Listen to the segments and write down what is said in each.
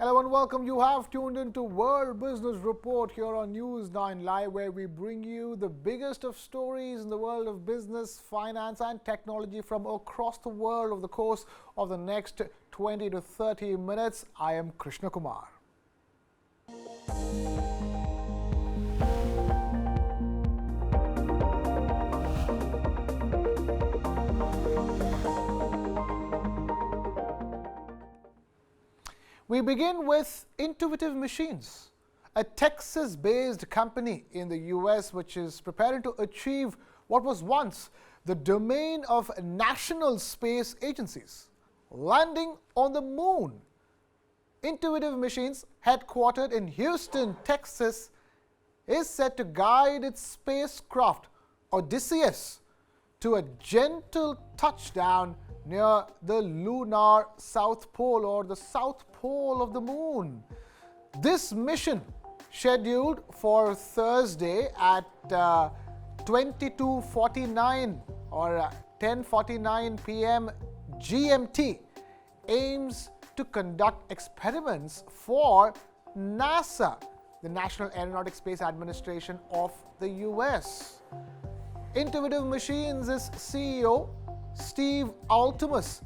Hello and welcome. You have tuned into World Business Report here on News 9 Live, where we bring you the biggest of stories in the world of business, finance and technology from across the world over the course of the next 20 to 30 minutes. I am Krishna Kumar. We begin with Intuitive Machines, a Texas-based company in the US which is preparing to achieve what was once the domain of national space agencies, landing on the moon. Intuitive Machines, headquartered in Houston, Texas, is set to guide its spacecraft Odysseus to a gentle touchdown near the lunar South Pole, or the South Pole of the moon. This mission, scheduled for Thursday at 22:49 or 10:49 p.m. GMT, aims to conduct experiments for NASA, the National Aeronautics Space Administration of the US. Intuitive Machines' CEO Steve Altimus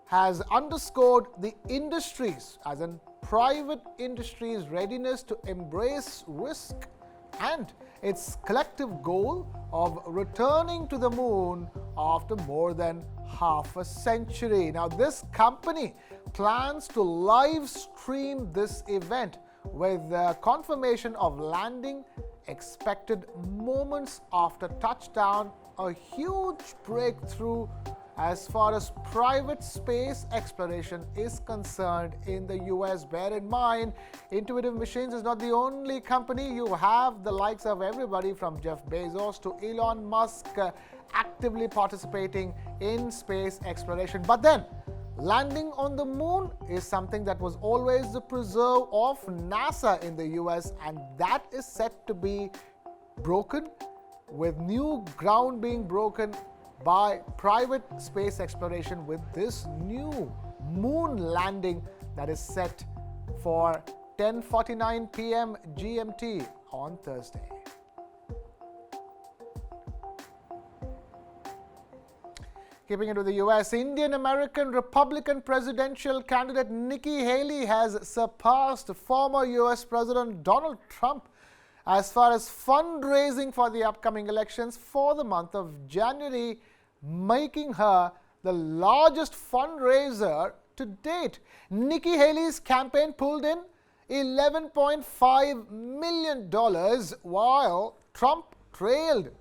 has underscored the industry's, as in private industry's, readiness to embrace risk and its collective goal of returning to the moon after more than half a century. Now, this company plans to live stream this event with confirmation of landing expected moments after touchdown, a huge breakthrough as far as private space exploration is concerned in the US. Bear in mind, Intuitive Machines is not the only company. You have the likes of everybody from Jeff Bezos to Elon Musk actively participating in space exploration. But then, landing on the moon is something that was always the preserve of NASA in the US, and that is set to be broken, with new ground being broken by private space exploration with this new moon landing that is set for 10:49 p.m. GMT on Thursday. Keeping it with the US, Indian-American Republican presidential candidate Nikki Haley has surpassed former US President Donald Trump as far as fundraising for the upcoming elections for the month of January, making her the largest fundraiser to date. Nikki Haley's campaign pulled in $11.5 million, while Trump trailed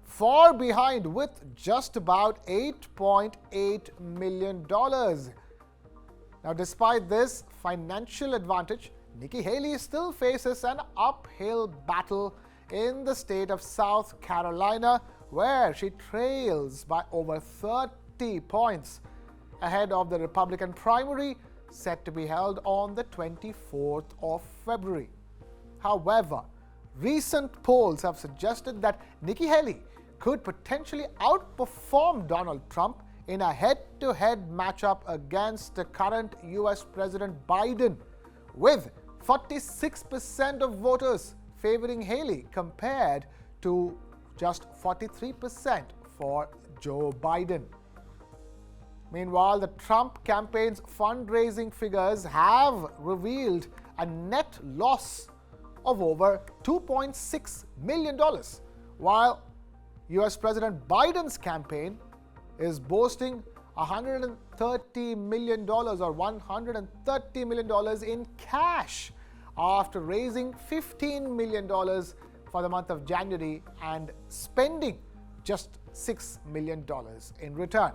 far behind with just about $8.8 million. Now, despite this financial advantage, Nikki Haley still faces an uphill battle in the state of South Carolina, where she trails by over 30 points ahead of the Republican primary set to be held on the 24th of February. However, recent polls have suggested that Nikki Haley could potentially outperform Donald Trump in a head-to-head matchup against the current US President Biden, with 46% of voters favoring Haley compared to just 43% for Joe Biden. Meanwhile, the Trump campaign's fundraising figures have revealed a net loss of over $2.6 million, while US President Biden's campaign is boasting $130 million or $130 million in cash after raising $15 million for the month of January and spending just $6 million in return.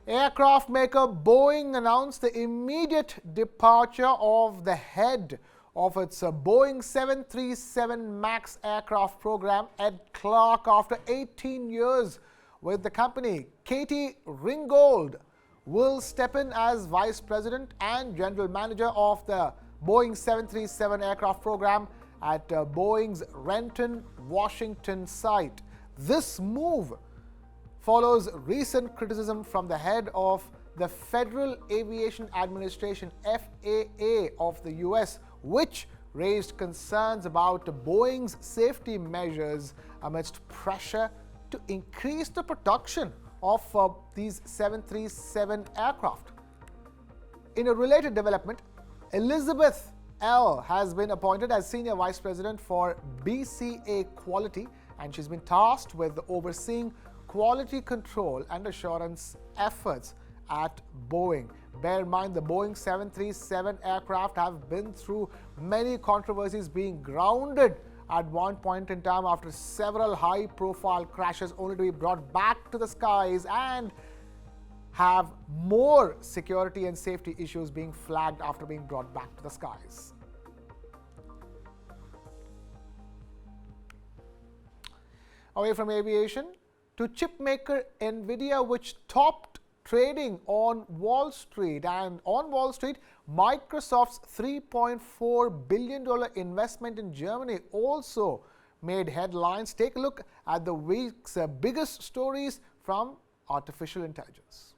Aircraft maker Boeing announced the immediate departure of the head of its Boeing 737 MAX aircraft program, Ed Clark, after 18 years with the company. Katie Ringgold will step in as Vice President and General Manager of the Boeing 737 aircraft program at Boeing's Renton, Washington site. This move follows recent criticism from the head of the Federal Aviation Administration (FAA) of the US, which raised concerns about Boeing's safety measures amidst pressure to increase the production of these 737 aircraft. In a related development, Elizabeth L. has been appointed as Senior Vice President for BCA Quality, and she's been tasked with overseeing quality control and assurance efforts at Boeing. Bear in mind, the Boeing 737 aircraft have been through many controversies, being grounded at one point in time after several high-profile crashes, only to be brought back to the skies and have more security and safety issues being flagged after being brought back to the skies. Away from aviation to chipmaker Nvidia, which topped trading on Wall Street. And on Wall Street, Microsoft's $3.4 billion investment in Germany also made headlines. Take a look at the week's biggest stories from artificial intelligence.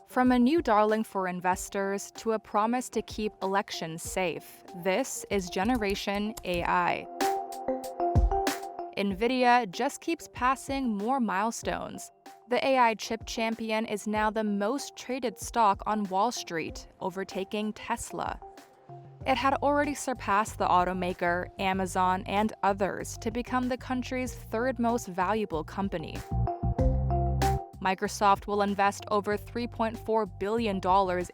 From a new darling for investors to a promise to keep elections safe, this is Generation AI. Nvidia just keeps passing more milestones. The AI chip champion is now the most traded stock on Wall Street, overtaking Tesla. It had already surpassed the automaker, Amazon, and others to become the country's third most valuable company. Microsoft will invest over $3.4 billion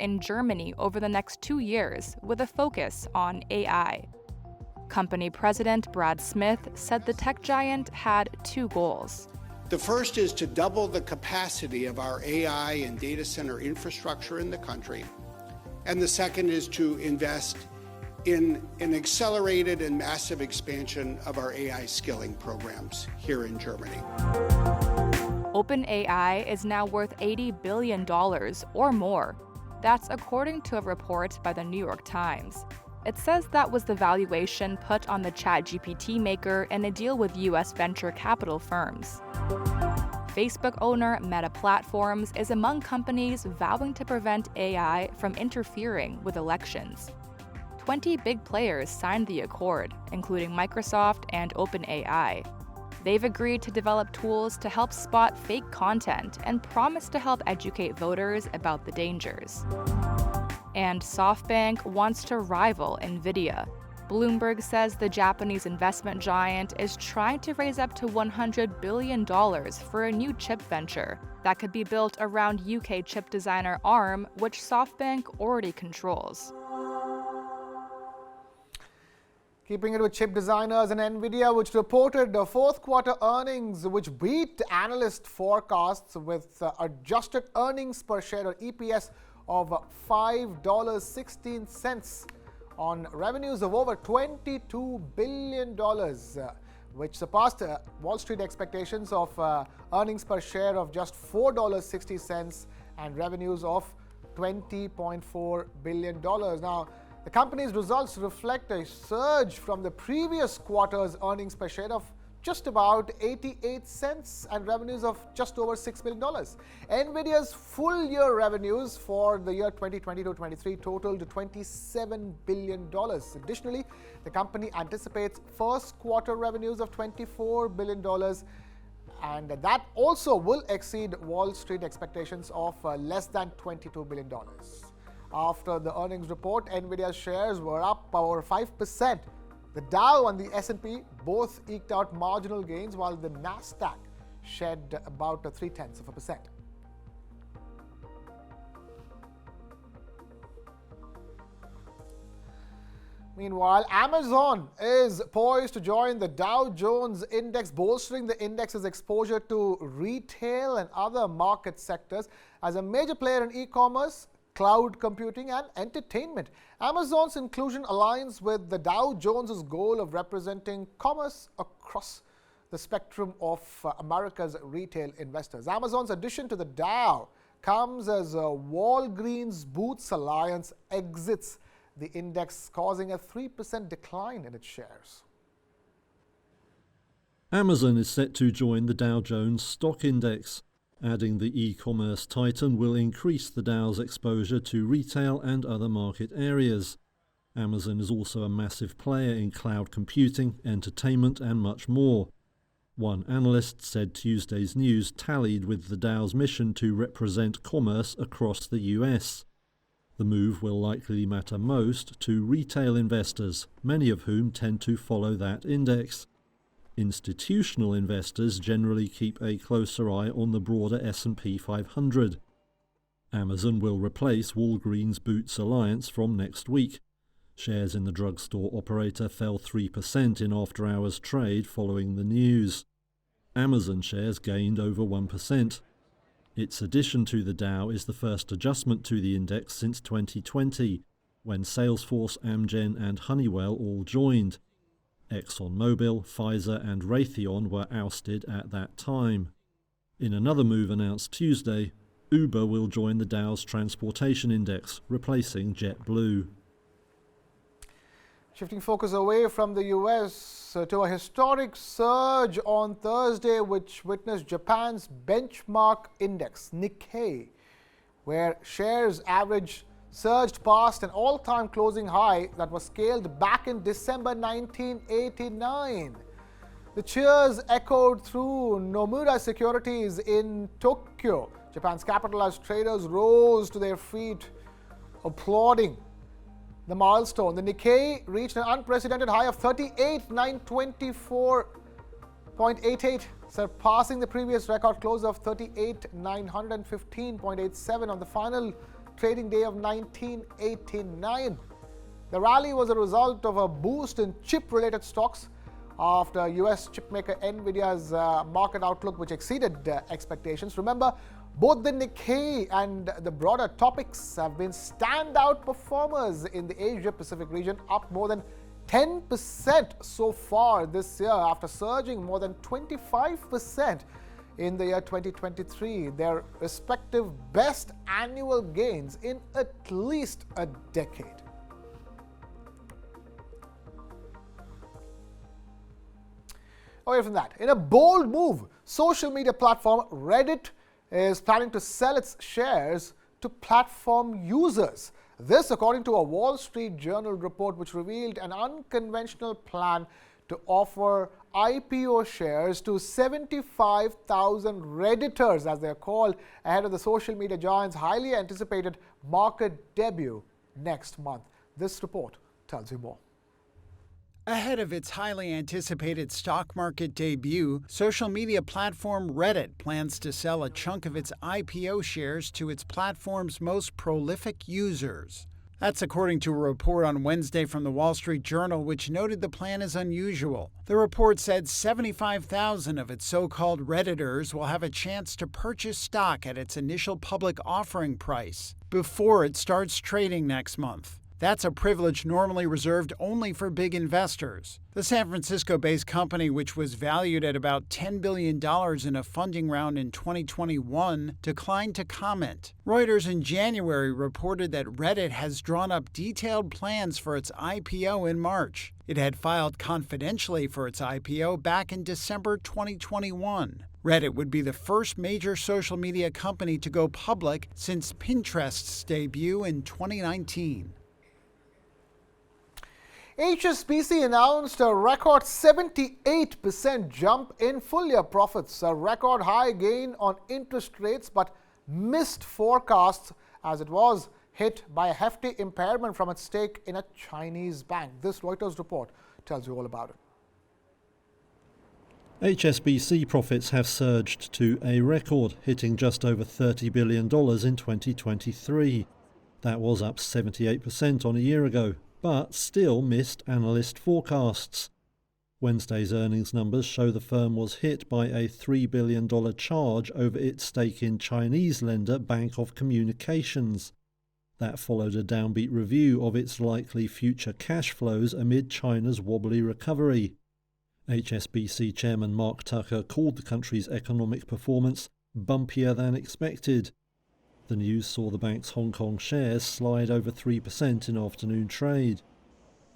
in Germany over the next 2 years, with a focus on AI. Company president Brad Smith said the tech giant had two goals. The first is to double the capacity of our AI and data center infrastructure in the country. And the second is to invest in an accelerated and massive expansion of our AI skilling programs here in Germany. OpenAI is now worth $80 billion or more. That's according to a report by the New York Times. It says that was the valuation put on the ChatGPT maker in a deal with U.S. venture capital firms. Facebook owner Meta Platforms is among companies vowing to prevent AI from interfering with elections. 20 big players signed the accord, including Microsoft and OpenAI. They've agreed to develop tools to help spot fake content and promise to help educate voters about the dangers. And SoftBank wants to rival Nvidia. Bloomberg says the Japanese investment giant is trying to raise up to $100 billion for a new chip venture that could be built around UK chip designer ARM, which SoftBank already controls. Keeping it with chip designers and Nvidia, which reported the fourth quarter earnings which beat analyst forecasts with adjusted earnings per share or EPS of $5.16 on revenues of over $22 billion, which surpassed Wall Street expectations of earnings per share of just $4.60 and revenues of $20.4 billion. Now, the company's results reflect a surge from the previous quarter's earnings per share of just about 88 cents and revenues of just over $6 billion. Nvidia's full year revenues for the year 2022-23 totaled $27 billion. Additionally, the company anticipates first quarter revenues of $24 billion, and that also will exceed Wall Street expectations of less than $22 billion. After the earnings report, Nvidia's shares were up over 5%. The Dow and the S&P both eked out marginal gains, while the Nasdaq shed about 0.3%. Meanwhile, Amazon is poised to join the Dow Jones Index, bolstering the index's exposure to retail and other market sectors. As a major player in e-commerce, cloud computing and entertainment, Amazon's inclusion aligns with the Dow Jones's goal of representing commerce across the spectrum of America's retail investors. Amazon's addition to the Dow comes as Walgreens Boots Alliance exits the index, causing a 3% decline in its shares. Amazon is set to join the Dow Jones Stock Index. Adding the e-commerce titan will increase the Dow's exposure to retail and other market areas. Amazon is also a massive player in cloud computing, entertainment and much more. One analyst said Tuesday's news tallied with the Dow's mission to represent commerce across the US. The move will likely matter most to retail investors, many of whom tend to follow that index. Institutional investors generally keep a closer eye on the broader S&P 500. Amazon will replace Walgreens Boots Alliance from next week. Shares in the drugstore operator fell 3% in after-hours trade following the news. Amazon shares gained over 1%. Its addition to the Dow is the first adjustment to the index since 2020, when Salesforce, Amgen and Honeywell all joined. ExxonMobil, Pfizer and Raytheon were ousted at that time. In another move announced Tuesday, Uber will join the Dow's Transportation Index, replacing JetBlue. Shifting focus away from the US to a historic surge on Thursday, which witnessed Japan's benchmark index, Nikkei, where shares surged past an all-time closing high that was scaled back in December 1989. The cheers echoed through Nomura Securities in Tokyo, Japan's capital, as traders rose to their feet, applauding the milestone. The Nikkei reached an unprecedented high of 38,924.88, surpassing the previous record close of 38,915.87 on the final trading day of 1989. The rally was a result of a boost in chip-related stocks after US chipmaker Nvidia's market outlook, which exceeded expectations. Remember, both the Nikkei and the broader topics have been standout performers in the Asia-Pacific region, up more than 10% so far this year after surging more than 25% in the year 2023, their respective best annual gains in at least a decade. Away from that, in a bold move, social media platform Reddit is planning to sell its shares to platform users. This, according to a Wall Street Journal report which revealed an unconventional plan to offer IPO shares to 75,000 Redditors, as they're called, ahead of the social media giant's highly anticipated market debut next month. This report tells you more. Ahead of its highly anticipated stock market debut, social media platform Reddit plans to sell a chunk of its IPO shares to its platform's most prolific users. That's according to a report on Wednesday from the Wall Street Journal, which noted the plan is unusual. The report said 75,000 of its so-called Redditors will have a chance to purchase stock at its initial public offering price before it starts trading next month. That's a privilege normally reserved only for big investors. The San Francisco-based company, which was valued at about $10 billion in a funding round in 2021, declined to comment. Reuters in January reported that Reddit has drawn up detailed plans for its IPO in March. It had filed confidentially for its IPO back in December 2021. Reddit would be the first major social media company to go public since Pinterest's debut in 2019. HSBC announced a record 78% jump in full-year profits, a record high gain on interest rates, but missed forecasts as it was hit by a hefty impairment from its stake in a Chinese bank. This Reuters report tells you all about it. HSBC profits have surged to a record, hitting just over $30 billion in 2023. That was up 78% on a year ago, but still missed analyst forecasts. Wednesday's earnings numbers show the firm was hit by a $3 billion charge over its stake in Chinese lender Bank of Communications. That followed a downbeat review of its likely future cash flows amid China's wobbly recovery. HSBC chairman Mark Tucker called the country's economic performance bumpier than expected. The news saw the bank's Hong Kong shares slide over 3% in afternoon trade.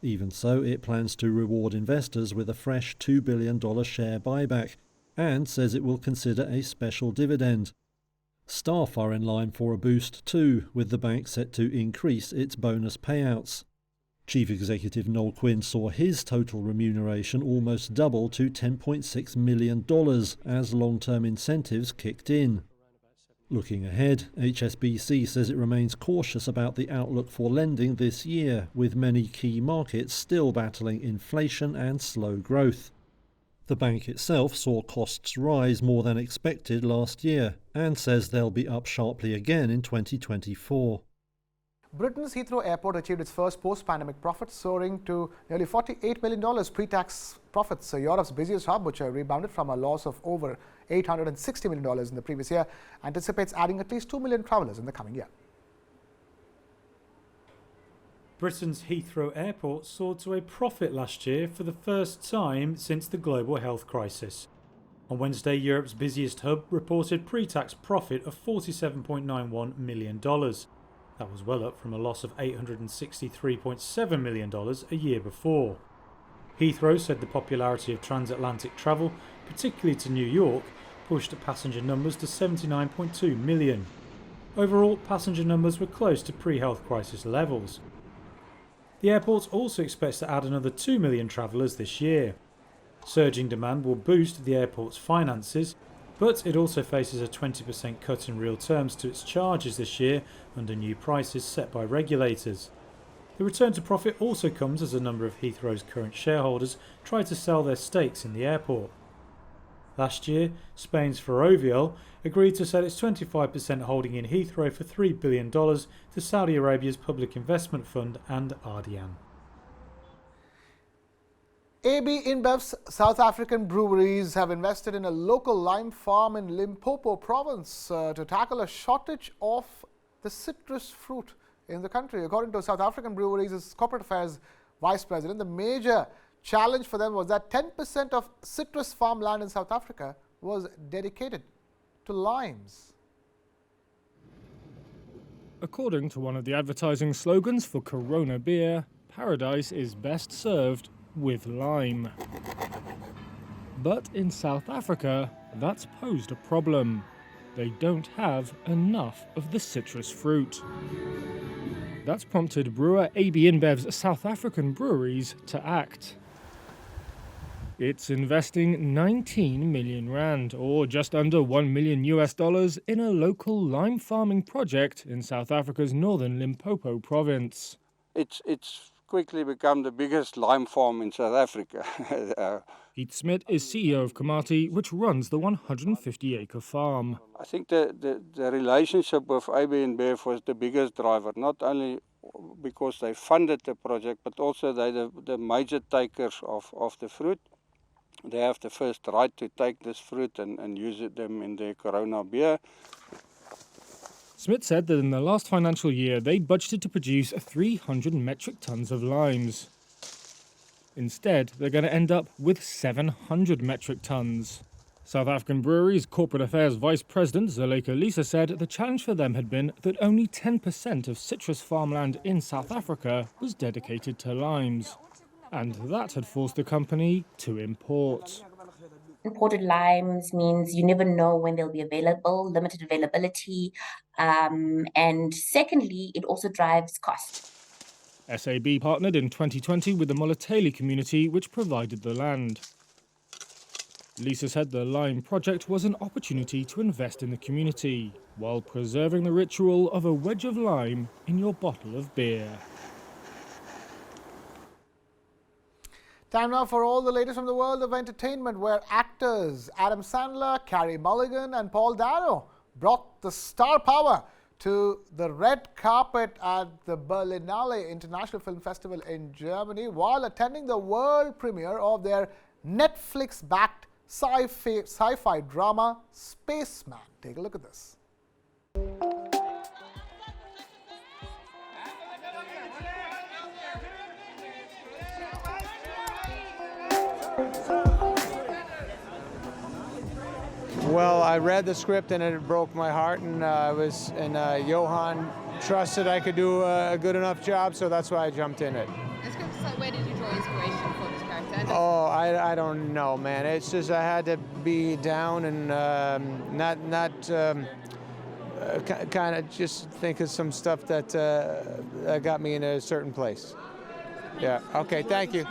Even so, it plans to reward investors with a fresh $2 billion share buyback and says it will consider a special dividend. Staff are in line for a boost too, with the bank set to increase its bonus payouts. Chief Executive Noel Quinn saw his total remuneration almost double to $10.6 million as long-term incentives kicked in. Looking ahead, HSBC says it remains cautious about the outlook for lending this year, with many key markets still battling inflation and slow growth. The bank itself saw costs rise more than expected last year and says they'll be up sharply again in 2024. Britain's Heathrow Airport achieved its first post-pandemic profit, soaring to nearly $48 million pre-tax profits. Europe's busiest hub, which rebounded from a loss of over $860 million in the previous year, anticipates adding at least 2 million travellers in the coming year. Britain's Heathrow Airport soared to a profit last year for the first time since the global health crisis. On Wednesday, Europe's busiest hub reported pre-tax profit of $47.91 million. That was well up from a loss of $863.7 million a year before. Heathrow said the popularity of transatlantic travel, particularly to New York, pushed passenger numbers to 79.2 million. Overall, passenger numbers were close to pre-health crisis levels. The airport also expects to add another 2 million travellers this year. Surging demand will boost the airport's finances, but it also faces a 20% cut in real terms to its charges this year under new prices set by regulators. The return to profit also comes as a number of Heathrow's current shareholders try to sell their stakes in the airport. Last year, Spain's Ferrovial agreed to sell its 25% holding in Heathrow for $3 billion to Saudi Arabia's Public Investment Fund and Ardian. AB InBev's South African breweries have invested in a local lime farm in Limpopo province to tackle a shortage of the citrus fruit in the country. According to South African Breweries' Corporate Affairs Vice President, the major challenge for them was that 10% of citrus farmland in South Africa was dedicated to limes. According to one of the advertising slogans for Corona beer, paradise is best served with lime. But in South Africa, that's posed a problem. They don't have enough of the citrus fruit. That's prompted brewer AB InBev's South African breweries to act. It's investing 19 million rand, or just under $1 million in a local lime farming project in South Africa's northern Limpopo province. It's quickly become the biggest lime farm in South Africa. Piet Smit is CEO of Komati, which runs the 150-acre farm. I think the relationship with AB InBev was the biggest driver, not only because they funded the project, but also they're the major takers of the fruit. They have the first right to take this fruit and use them in their Corona beer. Smit said that in the last financial year, they budgeted to produce 300 metric tons of limes. Instead, they're going to end up with 700 metric tons. South African Breweries Corporate Affairs Vice President Zaleka Lisa said the challenge for them had been that only 10% of citrus farmland in South Africa was dedicated to limes. And that had forced the company to import. Imported limes means you never know when they'll be available, limited availability, and secondly, it also drives cost. SAB partnered in 2020 with the Moloteli community, which provided the land. Lisa said the lime project was an opportunity to invest in the community, while preserving the ritual of a wedge of lime in your bottle of beer. Time now for all the latest from the world of entertainment, where actors Adam Sandler, Carey Mulligan and Paul Dano brought the star power to the red carpet at the Berlinale International Film Festival in Germany while attending the world premiere of their Netflix-backed sci-fi drama Spaceman. Take a look at this. Well, I read the script and it broke my heart, and Johan trusted I could do a good enough job, so that's why I jumped in it. Like, where did you draw inspiration for this character? Oh, I don't know, man. It's just I had to be down and kind of just think of some stuff that got me in a certain place. Yeah. Okay. Thank you.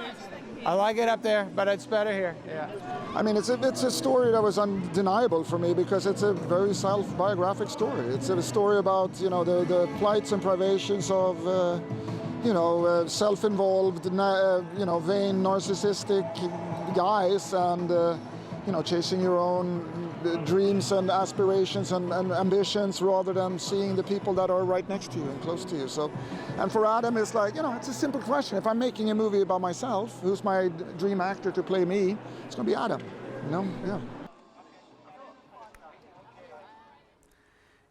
I like it up there, but it's better here. Yeah. I mean, it's a story that was undeniable for me because it's a very self-biographic story. It's a story about the plights and privations of self-involved, vain, narcissistic guys, and chasing your own dreams and aspirations and ambitions rather than seeing the people that are right next to you and close to you. So, and for Adam, it's like, it's a simple question. If I'm making a movie about myself, who's my dream actor to play me? It's going to be Adam, yeah.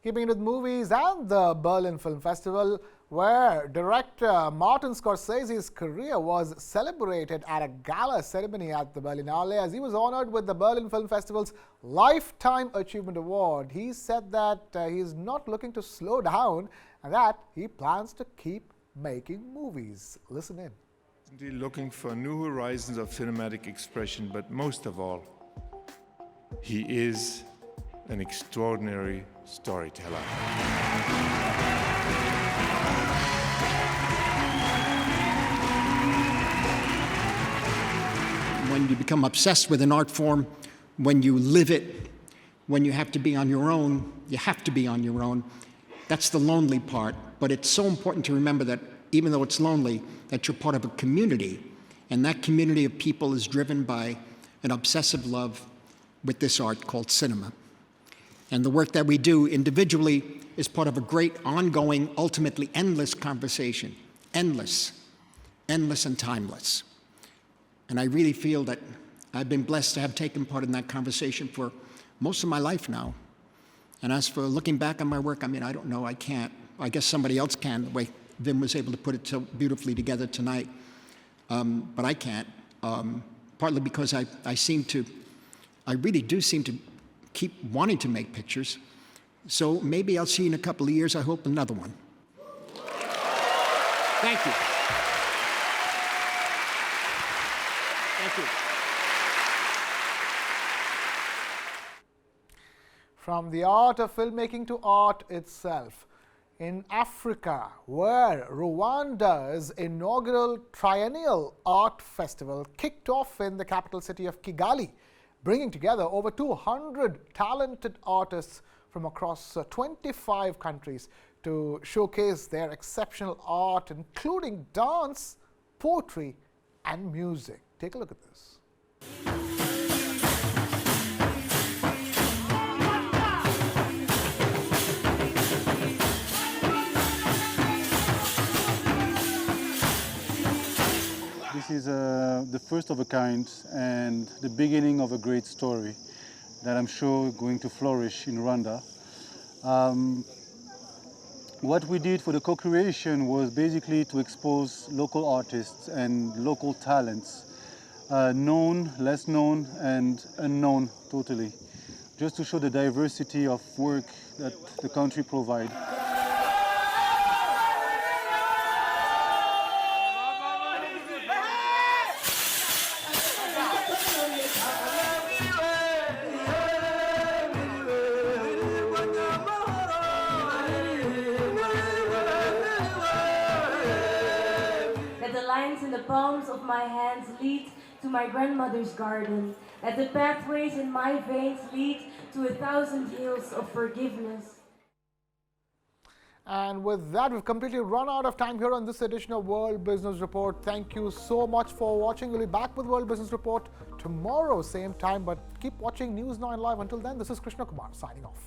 Keeping it with movies and the Berlin Film Festival, where director Martin Scorsese's career was celebrated at a gala ceremony at the Berlinale as he was honored with the Berlin Film Festival's Lifetime Achievement Award. He said that he is not looking to slow down and that he plans to keep making movies. Listen in. Looking for new horizons of cinematic expression, but most of all, he is an extraordinary storyteller. When you become obsessed with an art form, when you live it, when you have to be on your own, you have to be on your own. That's the lonely part, but it's so important to remember that even though it's lonely, that you're part of a community, and that community of people is driven by an obsessive love with this art called cinema. And the work that we do individually is part of a great, ongoing, ultimately endless conversation. Endless and timeless. And I really feel that I've been blessed to have taken part in that conversation for most of my life now. And as for looking back on my work, I mean, I don't know, I can't. I guess somebody else can, the way Vim was able to put it so beautifully together tonight. But I can't, partly because I really do seem to keep wanting to make pictures. So maybe I'll see you in a couple of years, I hope, another one. Thank you. Thank you. From the art of filmmaking to art itself. In Africa, where Rwanda's inaugural Triennial Art Festival kicked off in the capital city of Kigali, bringing together over 200 talented artists from across 25 countries to showcase their exceptional art, including dance, poetry, and music. Take a look at this. This is the first of a kind and the beginning of a great story that I'm sure going to flourish in Rwanda. What we did for the co-creation was basically to expose local artists and local talents, known, less known, and unknown totally, just to show the diversity of work that the country provides. In the palms of my hands lead to my grandmother's garden, that the pathways in my veins lead to 1,000 hills of forgiveness. And with that, we've completely run out of time here on this edition of World Business Report. Thank you so much for watching. We'll be back with World Business Report tomorrow, same time, but keep watching News 9 Live. Until then, this is Krishna Kumar signing off.